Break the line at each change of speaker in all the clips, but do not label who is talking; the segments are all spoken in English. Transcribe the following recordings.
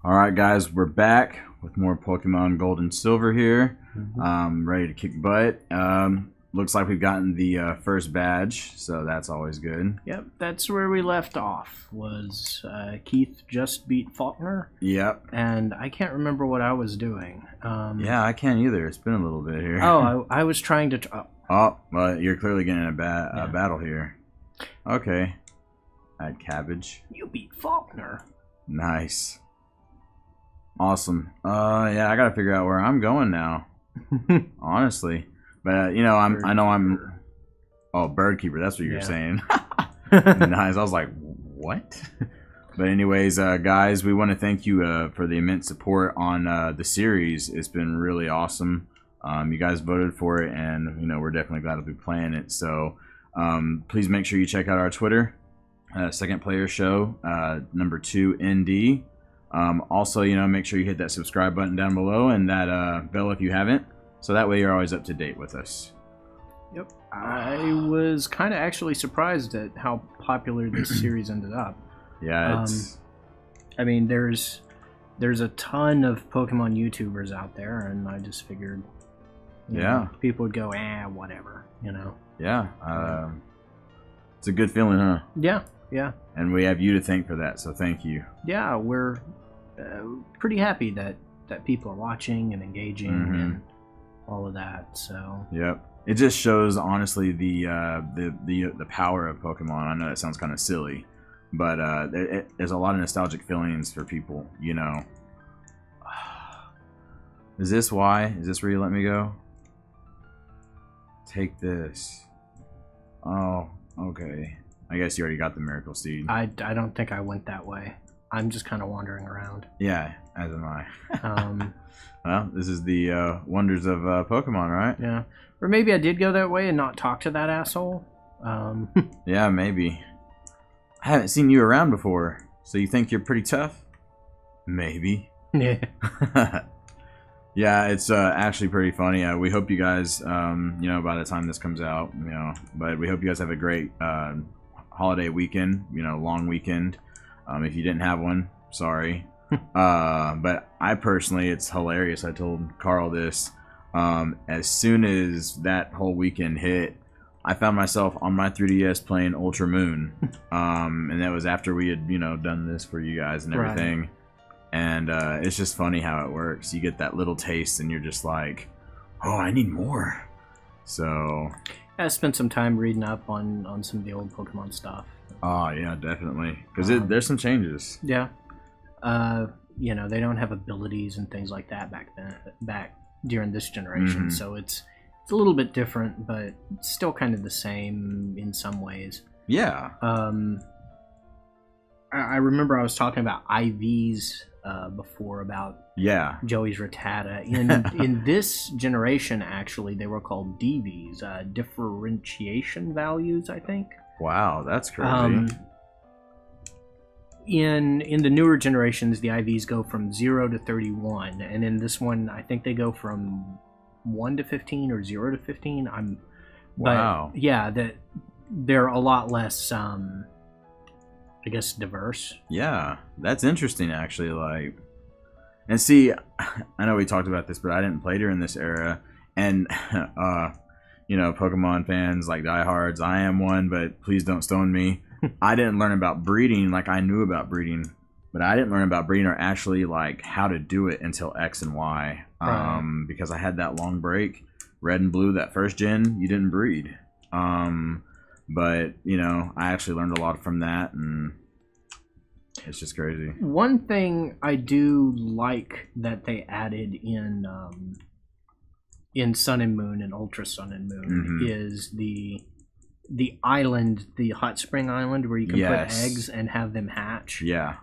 All right, guys, we're back with more Pokemon Gold and Silver here. Ready to kick butt. Looks like we've gotten the first badge, so that's always good.
Yep, that's where we left off. Was Keith just beat Faulkner?
Yep.
And I can't remember what I was doing.
Yeah, I can't either. It's been a little bit here.
Oh, I was trying to.
Oh, well, you're clearly getting a battle here. Okay. Add cabbage.
You beat Faulkner.
Nice. Awesome. Yeah, I gotta figure out where I'm going now. Honestly, but you know, I know I'm. Oh, bird keeper. That's what you're saying. Nice. I was like, what? But anyways, guys, we want to thank you for the immense support on the series. It's been really awesome. You guys voted for it, and you know we're definitely glad to be playing it. So please make sure you check out our Twitter, Second Player Show, number 2 ND. Also, you know, make sure you hit that subscribe button down below and that bell if you haven't, so that way you're always up to date with us.
Yep. I was kind of actually surprised at how popular this series ended up.
Yeah, it's...
I mean, there's a ton of Pokemon YouTubers out there, and I just figured, you know, people would go, whatever, you know.
Yeah, it's a good feeling, huh?
Yeah, yeah.
And we have you to thank for that, so thank you.
Yeah, we're pretty happy that people are watching and engaging and all of that. So
yep, it just shows honestly the power of Pokemon. I know that sounds kind of silly, but there's a lot of nostalgic feelings for people. You know, is this why? Is this where you let me go? Take this. Oh, okay. I guess you already got the Miracle Seed.
I don't think I went that way. I'm just kind of wandering around.
Yeah, as am I. Well, this is the wonders of Pokemon, right?
Yeah. Or maybe I did go that way and not talk to that asshole.
Yeah, maybe. I haven't seen you around before, so you think you're pretty tough? Maybe.
Yeah.
Yeah, it's actually pretty funny. We hope you guys, you know, by the time this comes out, you know, but we hope you guys have a great holiday weekend, you know, long weekend. If you didn't have one, sorry. But I personally, it's hilarious. I told Carl this. As soon as that whole weekend hit, I found myself on my 3DS playing Ultra Moon. And that was after we had, you know, done this for you guys and everything. Right. And it's just funny how it works. You get that little taste and you're just like, oh, I need more. So
I spent some time reading up on some of the old Pokemon stuff.
Oh, yeah, definitely. Because there's some changes.
Yeah. You know, they don't have abilities and things like that back during this generation. So it's a little bit different, but still kind of the same in some ways.
Yeah.
I remember I was talking about IVs before about Joey's Rattata. In this generation, actually, they were called DVs, differentiation values, I think.
Wow, that's crazy.
In the newer generations, the IVs go from 0 to 31, and in this one, I think they go from 1 to 15 or 0 to 15.
Wow.
But yeah, that they're a lot less, I guess, diverse.
Yeah, that's interesting, actually. Like, and see, I know we talked about this, but I didn't play during this era, and you know, Pokemon fans, like diehards, I am one, but please don't stone me. I didn't learn about breeding. Like, I knew about breeding, but I didn't learn about breeding or actually like how to do it until X and Y. Right. Because I had that long break. Red and Blue, that first gen, you didn't breed. But you know, I actually learned a lot from that, and it's just crazy.
One thing I do like that they added in Sun and Moon and Ultra Sun and Moon is the island, the hot spring island, where you can put eggs and have them hatch.
Yeah.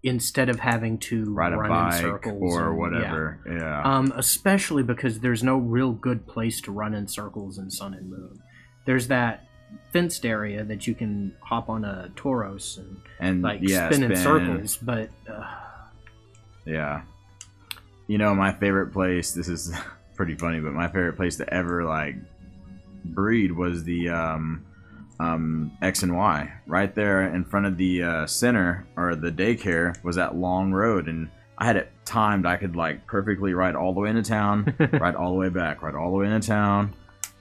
Instead of having to
ride a
run
bike
in circles
or whatever.
Yeah. Especially because there's no real good place to run in circles in Sun and Moon. There's that fenced area that you can hop on a Tauros and like spin in circles, but
yeah. You know, my favorite place, this is pretty funny, but my favorite place to ever like breed was the X and Y. Right there in front of the center, or the daycare, was that long road, and I had it timed. I could like perfectly ride all the way into town, ride all the way back, ride all the way into town,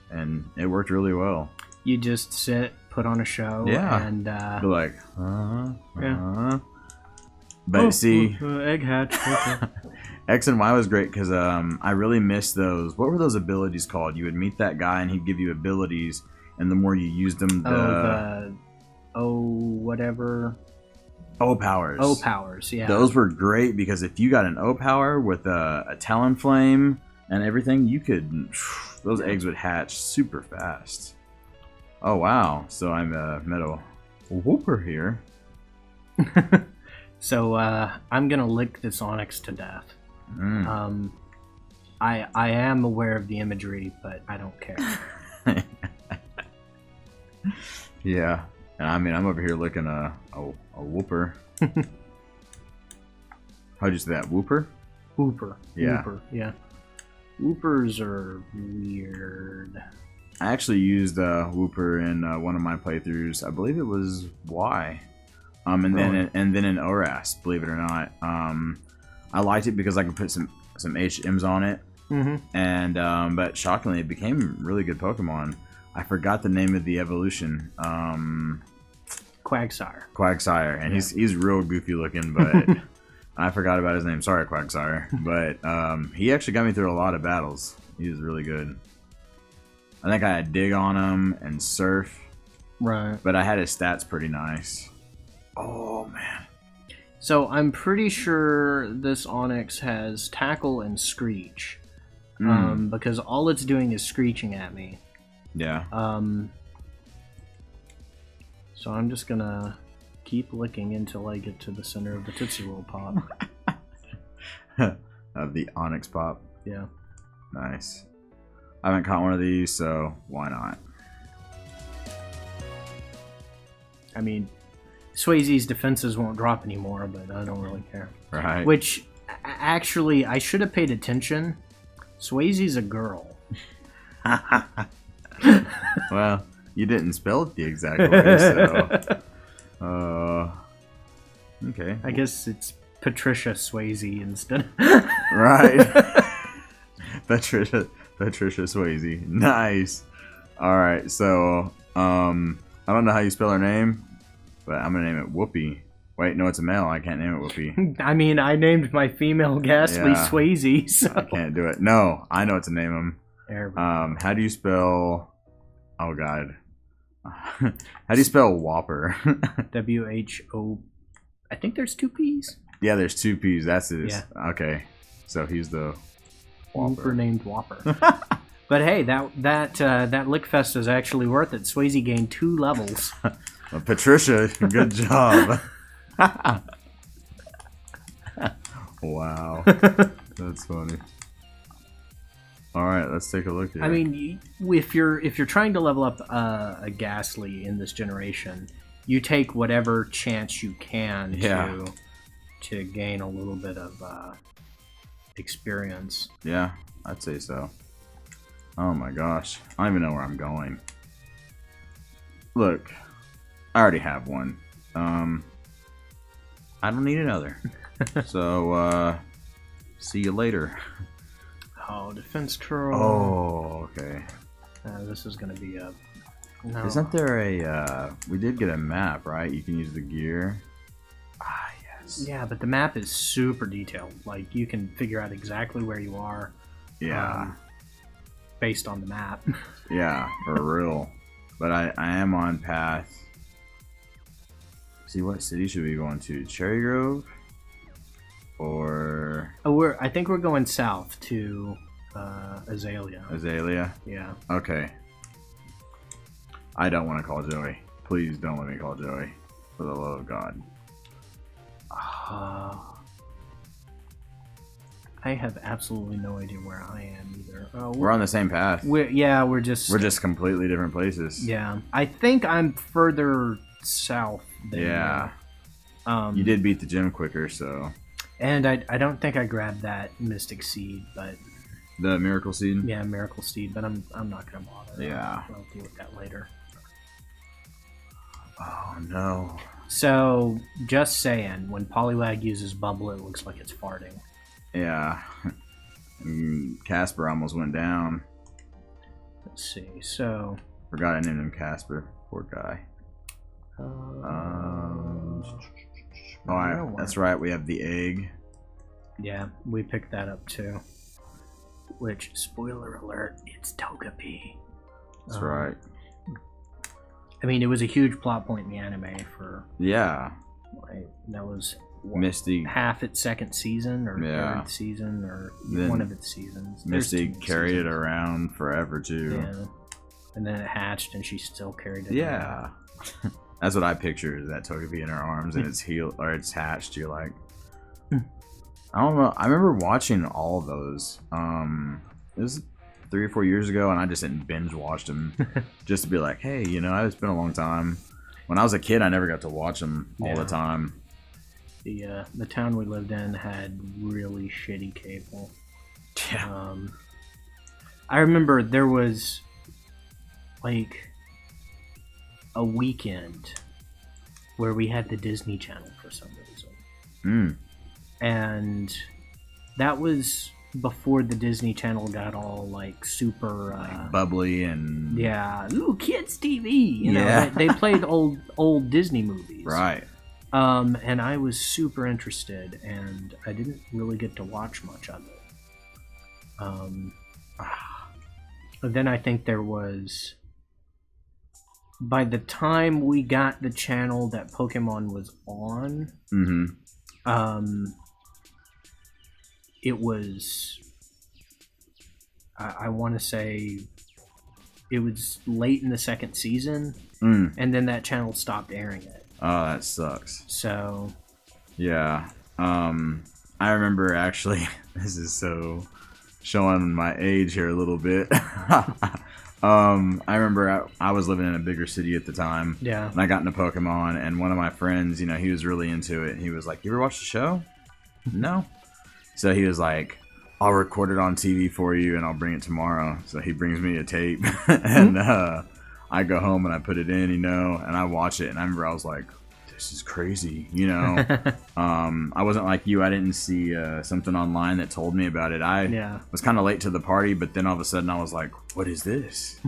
and it worked really well.
You just sit, put on a show, and
be like, But see,
egg hatch.
X and Y was great because I really missed those. What were those abilities called? You would meet that guy and he'd give you abilities, and the more you used them,
whatever.
O powers.
O powers, yeah.
Those were great because if you got an O power with a Talonflame and everything, you could. Those eggs would hatch super fast. Oh wow! So I'm met a whooper here.
So I'm gonna lick this Onyx to death. I am aware of the imagery, but I don't care.
Yeah, and I mean I'm over here licking a whooper. How'd you say that? Whooper?
Whooper.
Yeah.
Whooper. Yeah. Whoopers are weird.
I actually used Whooper in one of my playthroughs. I believe it was Y. Then in ORAS, believe it or not. I liked it because I could put some HMs on it. And but shockingly, it became really good Pokemon. I forgot the name of the evolution.
Quagsire,
and he's real goofy looking, but I forgot about his name. Sorry, Quagsire. But he actually got me through a lot of battles. He was really good. I think I had Dig on him and Surf.
Right.
But I had his stats pretty nice. Oh, man.
So I'm pretty sure this Onyx has Tackle and Screech. Because all it's doing is screeching at me.
Yeah.
So I'm just gonna keep licking until I get to the center of the Tootsie Roll Pop.
Of the Onyx Pop.
Yeah.
Nice. I haven't caught one of these, so why not?
I mean, Swayze's defenses won't drop anymore, but I don't really care.
Right.
Which, actually, I should have paid attention. Swayze's a girl.
Well, you didn't spell it the exact way, so... okay.
I guess it's Patricia Swayze instead.
Right. Patricia Swayze. Nice. Alright, so, I don't know how you spell her name, but I'm gonna name it Whoopi. Wait, no, it's a male. I can't name it Whoopi.
I mean, I named my female Ghastly Swayze, so...
I can't do it. No, I know what to name him. How do you spell... Oh, God. How do you spell Whopper?
W-H-O... I think there's 2 P's.
Yeah, there's 2 P's. That's it.
Yeah.
Okay. So he's the
Whopper named Whopper. But hey, that Lickfest is actually worth it. Swayze gained 2 levels.
Well, Patricia, good job. Wow. That's funny. All right, let's take a look here.
I mean, if you're trying to level up a Ghastly in this generation, you take whatever chance you can to gain a little bit of experience.
Yeah, I'd say so. Oh my gosh, I don't even know where I'm going. Look, I already have one. I don't need another. So, see you later.
Oh, defense troll.
Oh, okay.
This is gonna be a... No.
Isn't there a... we did get a map, right? You can use the gear. Ah, yes.
Yeah, but the map is super detailed. Like, you can figure out exactly where you are.
Yeah.
Based on the map.
Yeah, for real. But I am on path. See, what city should we be going to? Cherry Grove? Or...
Oh, I think we're going south to Azalea.
Azalea?
Yeah.
Okay. I don't want to call Joey. Please don't let me call Joey. For the love of God.
I have absolutely no idea where I am either.
We're on the same path.
We're just
completely different places.
Yeah. I think I'm further south than you.
You did beat the gym quicker, so...
And I don't think I grabbed that Mystic Seed, but...
The Miracle Seed?
Yeah, Miracle Seed, but I'm not going to bother.
Yeah.
I'll deal with that later.
Oh, no.
So, just saying, when Poliwag uses Bubble, it looks like it's farting.
Yeah. Casper almost went down.
Let's see, so...
Forgot I named him Casper. Poor guy. Alright, that's right, we have the egg.
Yeah, we picked that up too. Which, spoiler alert, it's Togepi.
That's right.
I mean, it was a huge plot point in the anime for...
Yeah.
Like, that was... What,
Misty...
half its second season, or third season, or
then
one of its seasons.
Misty carried it around forever, too.
Yeah. And then it hatched, and she still carried it
around. That's what I pictured, is that Togepi in her arms, and it's hatched. You're like... I don't know. I remember watching all of those. It was 3 or 4 years ago, and I just didn't binge watch them just to be like, hey, you know, it's been a long time. When I was a kid, I never got to watch them all the time.
The town we lived in had really shitty cable.
Yeah.
I remember there was like a weekend where we had the Disney Channel for some reason. And that was before the Disney Channel got all like super
like bubbly and
ooh, kids TV. You know, they played old Disney movies,
right?
And I was super interested, and I didn't really get to watch much of it. Then I think there was, by the time we got the channel that Pokemon was on, it was, I want to say, it was late in the second season, and then that channel stopped airing it.
Oh, that sucks.
So,
yeah. I remember actually, this is so showing my age here a little bit. I remember I was living in a bigger city at the time.
Yeah.
And I got into Pokemon, and one of my friends, you know, he was really into it. He was like, "You ever watch the show?" No. So he was like, "I'll record it on TV for you, and I'll bring it tomorrow." So he brings me a tape, and I go home and I put it in, you know, and I watch it, and I remember I was like, "This is crazy," you know. I wasn't like you. I didn't see something online that told me about it. I was kind of late to the party, but then all of a sudden I was like, "What is this?"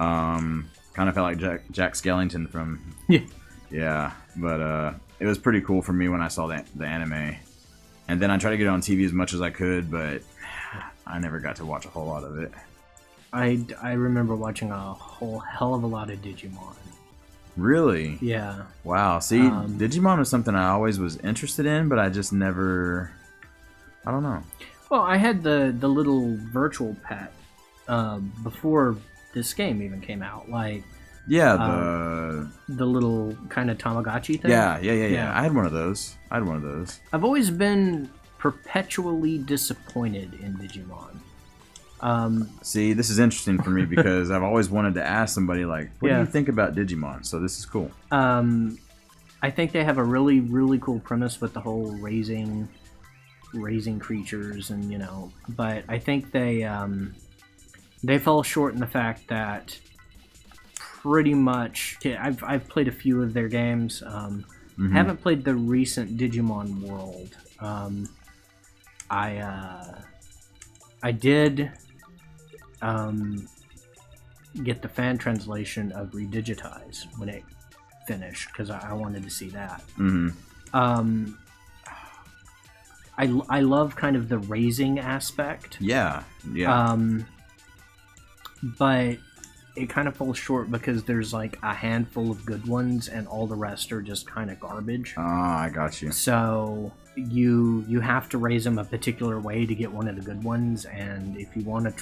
Kind of felt like Jack Skellington from but it was pretty cool for me when I saw the anime. And then I tried to get it on TV as much as I could, but I never got to watch a whole lot of it.
I remember watching a whole hell of a lot of Digimon.
Really?
Yeah.
Wow. See, Digimon was something I always was interested in, but I just never... I don't know.
Well, I had the little virtual pet before this game even came out. Like...
Yeah,
the little kind of Tamagotchi thing.
Yeah. I had one of those.
I've always been perpetually disappointed in Digimon.
See, this is interesting for me because I've always wanted to ask somebody, like, what do you think about Digimon? So this is cool.
I think they have a really, really cool premise with the whole raising creatures, and you know, but I think they fall short in the fact that pretty much I've played a few of their games. Haven't played the recent Digimon World. I did get the fan translation of Redigitize when it finished because I wanted to see that. I love kind of the raising aspect.
Yeah.
But it kind of falls short because there's like a handful of good ones and all the rest are just kind of garbage.
I got you.
So you have to raise them a particular way to get one of the good ones, and if you want to...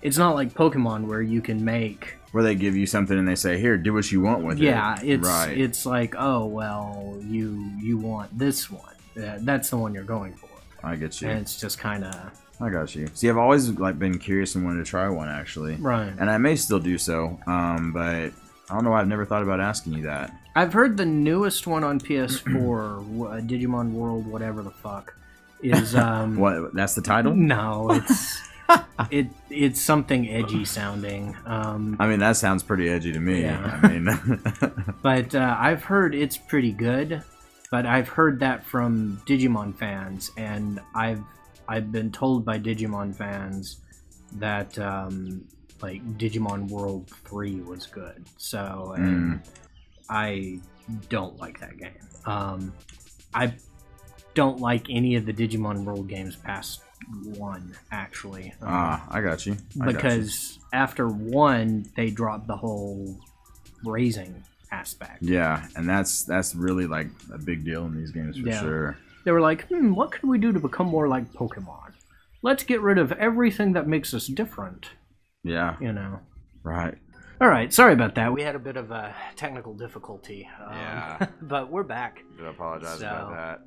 It's not like Pokemon where you can make...
Where they give you something and they say, here, do what you want with it.
Yeah, it's like, oh, well, you want this one. That's the one you're going for.
I get you.
And it's just kind of...
I got you. See, I've always like been curious and wanted to try one, actually.
Right.
And I may still do so, but I don't know why I've never thought about asking you that.
I've heard the newest one on PS4, Digimon World, whatever the fuck, is...
What? That's the title?
No, it's... it's something edgy sounding.
I mean, that sounds pretty edgy to me.
Yeah.
I mean,
but I've heard it's pretty good. But I've heard that from Digimon fans, and I've been told by Digimon fans that like Digimon World 3 was good. So I don't like that game. I don't like any of the Digimon World games past 1, actually.
I got you.
Because after 1, they dropped the whole raising aspect.
Yeah, and that's really like a big deal in these games for sure.
They were like, what can we do to become more like Pokemon? Let's get rid of everything that makes us different.
Yeah.
You know.
Right.
All right, sorry about that. We had a bit of a technical difficulty.
Yeah.
But we're back.
I apologize about that.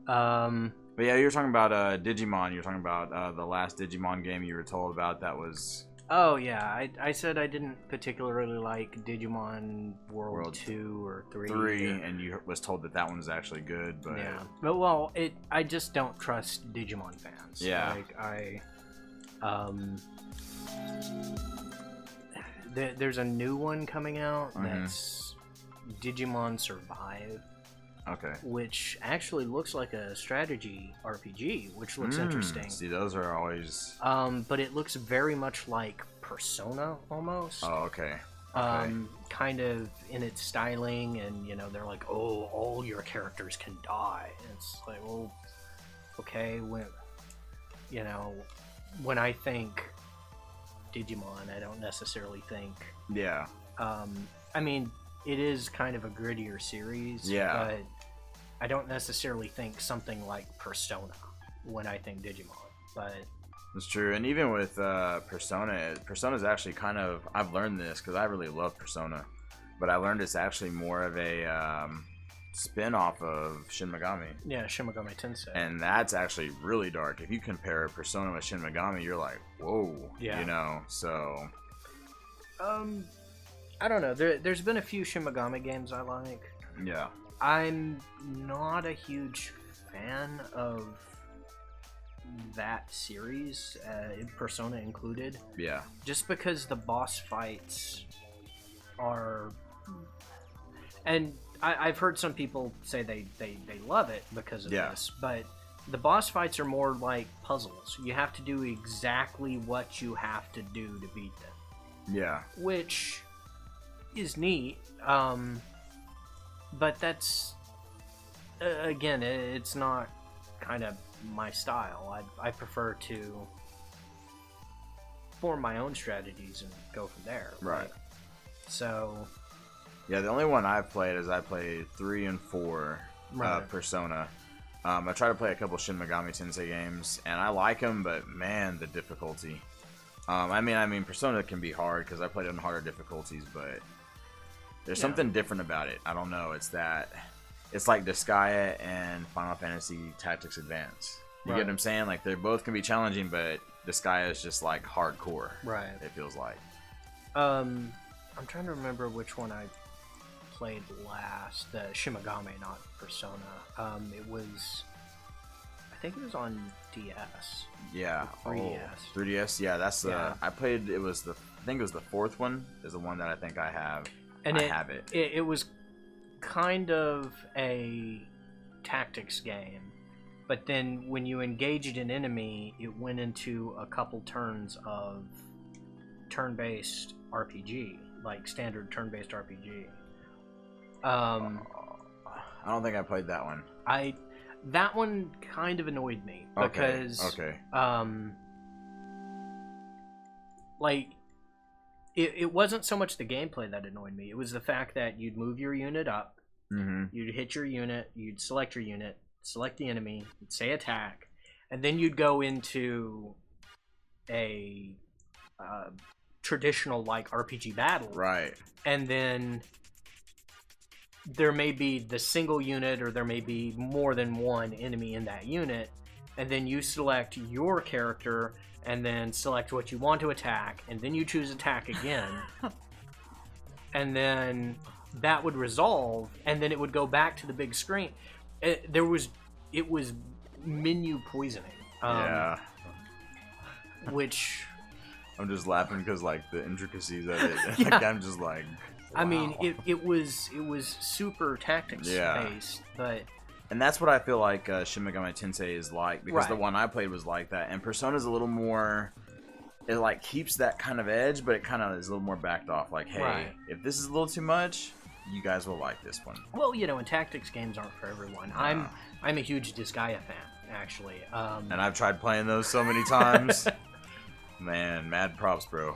But yeah, you were talking about Digimon. You were talking about the last Digimon game you were told about that was...
Oh, yeah. I said I didn't particularly like Digimon World 2 or 3.
3, and you was told that one was actually good, but...
Yeah. But, well, I just don't trust Digimon fans.
Yeah.
Like, there's a new one coming out that's Digimon Survive.
Okay.
Which actually looks like a strategy RPG, which looks interesting.
See, those are always...
but it looks very much like Persona, almost.
Oh, okay.
Kind of in its styling, and, you know, they're like, oh, all your characters can die. And it's like, well, okay, when I think Digimon, I don't necessarily think...
Yeah.
I mean, it is kind of a grittier series, but I don't necessarily think something like Persona when I think Digimon. But
that's true, and even with Persona's actually kind of... I've learned this because I really love Persona, but I learned it's actually more of a spin-off of Shin Megami.
Yeah, Shin Megami Tensei.
And that's actually really dark. If you compare Persona with Shin Megami, you're like, whoa.
Yeah.
You know, so...
I don't know. There's been a few Shin Megami games I like.
Yeah.
I'm not a huge fan of that series, Persona included.
Yeah.
Just because the boss fights are... And I've heard some people say they love it because of this, but the boss fights are more like puzzles. You have to do exactly what you have to do to beat them.
Yeah.
Which is neat, but that's again, it's not kind of my style. I prefer to form my own strategies and go from there.
Right.
So
yeah, the only one I've played is I played 3 and 4 Persona. I try to play a couple Shin Megami Tensei games, and I like them, but man, the difficulty. I mean, Persona can be hard because I played it on harder difficulties, but there's something different about it. I don't know. It's like Disgaea and Final Fantasy Tactics Advance. You get what I'm saying? Like, they both can be challenging, but Disgaea is just like hardcore. Right. It feels like.
I'm trying to remember which one I played last. The Shin Megami, not Persona. It was, I think it was on DS.
Yeah.
3DS.
3DS. Yeah, that's the. I played. I think it was the 4th one. Is the one that I think I have.
And
I have it.
It was kind of a tactics game, but then when you engaged an enemy, it went into a couple turns of turn-based RPG, like standard turn-based RPG.
I don't think I played that one.
That one kind of annoyed me because like it wasn't so much the gameplay that annoyed me. It was the fact that you'd move your unit up, you'd hit your unit, you'd select your unit, select the enemy, you'd say attack, and then you'd go into a traditional like RPG battle.
Right.
And then there may be the single unit, or there may be more than one enemy in that unit, and then you select your character and then select what you want to attack, and then you choose attack again. And then that would resolve, and then it would go back to the big screen. It was menu poisoning. Which
I'm just laughing because like the intricacies of it. Yeah. Like, I'm just like, wow.
I mean, it was super tactics based, but.
And that's what I feel like Shin Megami Tensei is like, because the one I played was like that, and Persona's a little more. It like keeps that kind of edge, but it kind of is a little more backed off. Like, hey, if this is a little too much, you guys will like this one.
Well, you know, and tactics games aren't for everyone. I'm a huge Disgaea fan, actually.
And I've tried playing those so many times. Man, mad props, bro.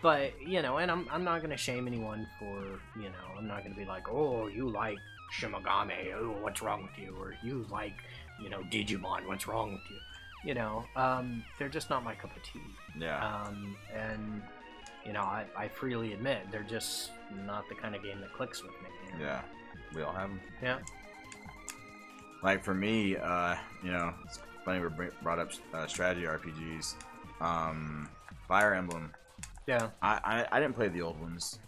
But you know, and I'm not gonna shame anyone for, you know, I'm not gonna be like, oh, you like Shin Megami, oh, what's wrong with you, or you like, you know, Digimon, what's wrong with you? You know, they're just not my cup of tea.
Yeah.
And, you know, I freely admit they're just not the kind of game that clicks with me.
You know? Yeah. We all have them.
Yeah.
Like, for me, you know, it's funny we brought up strategy RPGs. Fire Emblem.
Yeah.
I didn't play the old ones.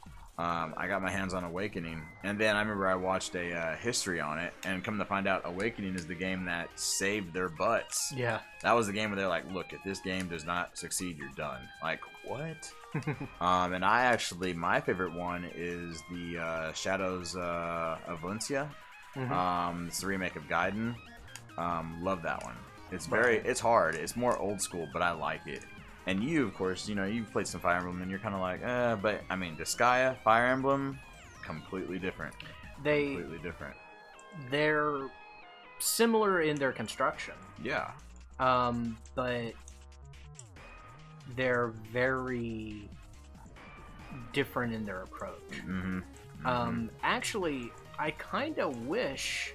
I got my hands on Awakening, and then I remember I watched a history on it, and come to find out, Awakening is the game that saved their butts.
Yeah.
That was the game where they're like, look, if this game does not succeed, you're done. Like, what? And I actually, my favorite one is the Shadows of Valencia. It's the remake of Gaiden. Love that one. It's it's hard. It's more old school, but I like it. And you, of course, you know, you've played some Fire Emblem, and you're kind of like, but, I mean, Disgaea, Fire Emblem, completely different. Completely different.
They're similar in their construction.
Yeah.
But they're very different in their approach. Actually, I kind of wish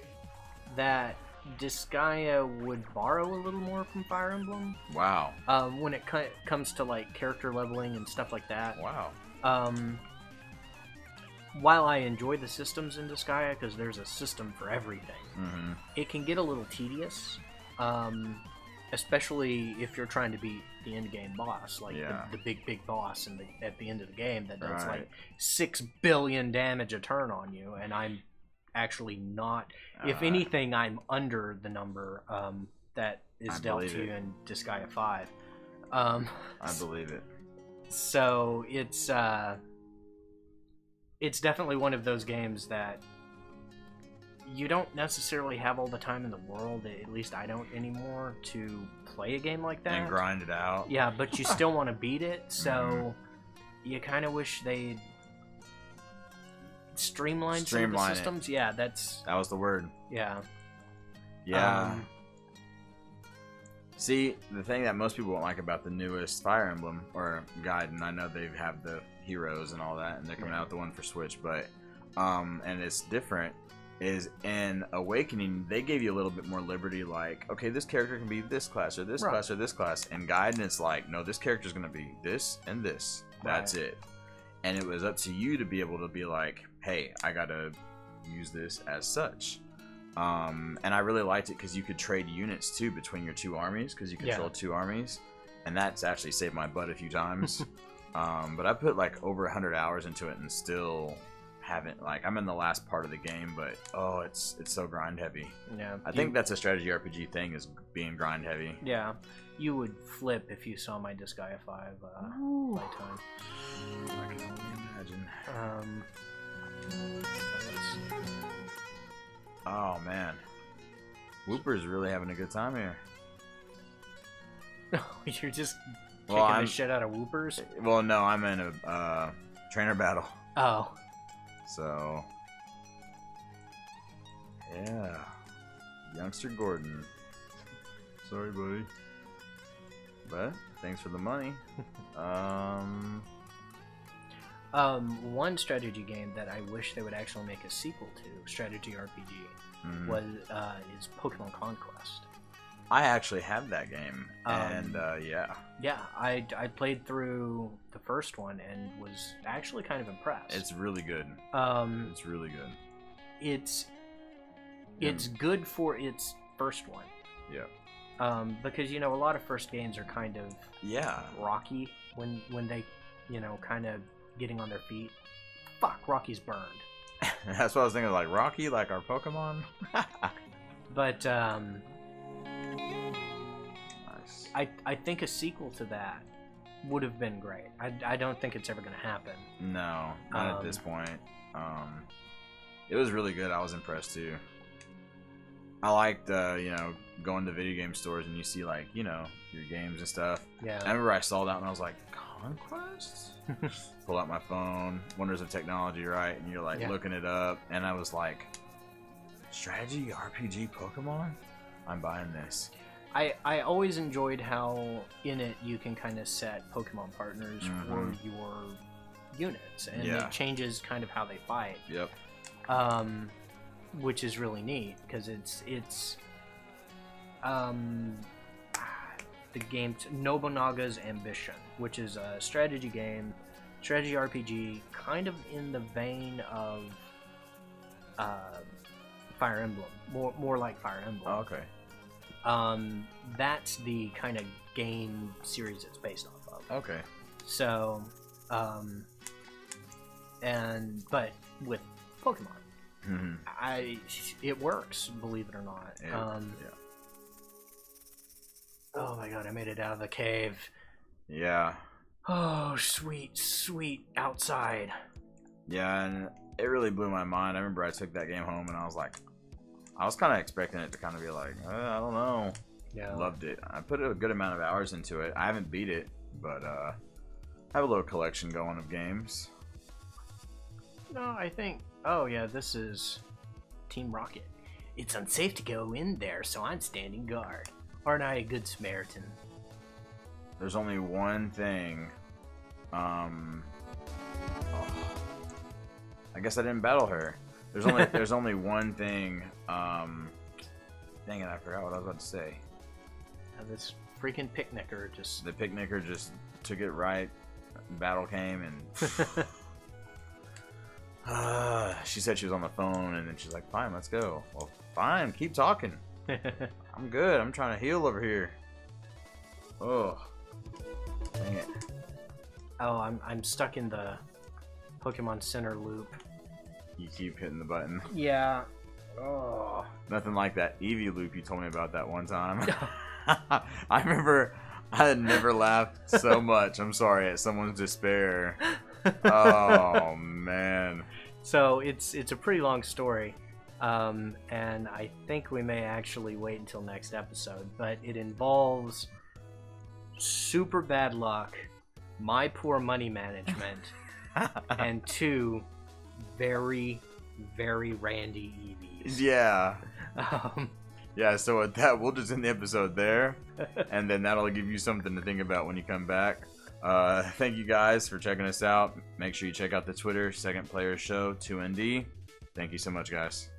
that Disgaea would borrow a little more from Fire Emblem.
Wow.
When it comes to like character leveling and stuff like that.
Wow.
While I enjoy the systems in Disgaea, because there's a system for everything, it can get a little tedious, especially if you're trying to beat the end game boss, like the big boss at the end of the game that does like 6 billion damage a turn on you, and I'm actually not. If anything, I'm under the number that is dealt to you in Disgaea 5.
I believe it.
So it's definitely one of those games that you don't necessarily have all the time in the world, at least I don't anymore, to play a game like that.
And grind it out.
Yeah, but you still want to beat it, so you kind of wish they'd streamline some of the systems. Yeah, that
was the word.
Yeah.
Yeah. See, the thing that most people won't like about the newest Fire Emblem or Gaiden, I know they have the heroes and all that, and they're coming out with the one for Switch, but and it's different, is in Awakening they gave you a little bit more liberty, like, okay, this character can be this class or this class or this class. In Gaiden it's like, no, this character's gonna be this and this. That's it. And it was up to you to be able to be like, hey, I gotta use this as such. And I really liked it because you could trade units too between your two armies, because you control two armies, and that's actually saved my butt a few times. But I put like over 100 hours into it and still haven't, like, I'm in the last part of the game, but it's so grind heavy.
Yeah,
I think that's a strategy RPG thing, is being grind heavy.
Yeah, you would flip if you saw my Disgaea 5 playtime.
I can only imagine. Oh man, Whooper's really having a good time here.
You're just kicking the shit out of Whoopers?
Well, no, I'm in a trainer battle.
Oh.
So, yeah. Youngster Gordon. Sorry, buddy. But, thanks for the money.
One strategy game that I wish they would actually make a sequel to, strategy RPG, is Pokemon Conquest.
I actually have that game, and yeah.
Yeah, I played through the first one and was actually kind of impressed.
It's really good. It's really good.
It's good for its first one.
Yeah.
Because, you know, a lot of first games are kind of rocky when they, you know, kind of getting on their feet. Fuck, Rocky's burned.
That's what I was thinking, like Rocky, like our Pokemon.
But
nice.
I think a sequel to that would have been great. I don't think it's ever going to happen.
No, not at this point. It was really good. I was impressed too. I liked, going to video game stores and you see, like, your games and stuff.
Yeah.
I remember I saw that and I was like, Conquest? Pull out my phone, wonders of technology, right? And you're like looking it up, and I was like, strategy RPG Pokemon? I'm buying this.
I always enjoyed how in it you can kind of set Pokemon partners for your units, and it changes kind of how they fight.
Yep.
Which is really neat because it's the game Nobunaga's Ambition, which is a strategy RPG, kind of in the vein of Fire Emblem, more like Fire Emblem.
Oh, okay.
That's the kind of game series it's based off of.
Okay.
So, but with Pokemon, it works, believe it or not.
Yeah.
Oh my god, I made it out of the cave.
Yeah.
Oh, sweet outside.
Yeah, and it really blew my mind. I remember I took that game home and I was like, I was kind of expecting it to kind of be like, I don't know.
Yeah.
Loved it. I put a good amount of hours into it. I haven't beat it, but I have a little collection going of games.
No, I think... Oh, yeah, this is Team Rocket. It's unsafe to go in there, so I'm standing guard. Aren't I a good Samaritan?
There's only one thing. I guess I didn't battle her. There's only one thing. Dang it, I forgot what I was about to say.
This freaking picnicker just...
The picnicker just took it right. Battle came and... she said she was on the phone and then she's like, fine, let's go. Well, fine, keep talking. I'm good. I'm trying to heal over here. Oh. Dang it.
Oh, I'm stuck in the Pokemon Center loop.
You keep hitting the button.
Yeah. Oh.
Nothing like that Eevee loop you told me about that one time. I remember I had never laughed so much, I'm sorry, at someone's despair. Oh, man.
So it's a pretty long story. And I think we may actually wait until next episode, but it involves super bad luck, my poor money management, and 2 very, very randy EVs.
Yeah. Yeah, so with that, we'll just end the episode there, and then that'll give you something to think about when you come back. Thank you guys for checking us out. Make sure you check out the Twitter, Second Player Show, 2ND. Thank you so much, guys.